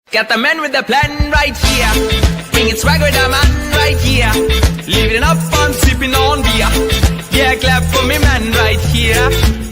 Got the man with the plan right here. Bringing swag with the man right here. Living up fun, sipping on beer. Yeah, clap for me man right here.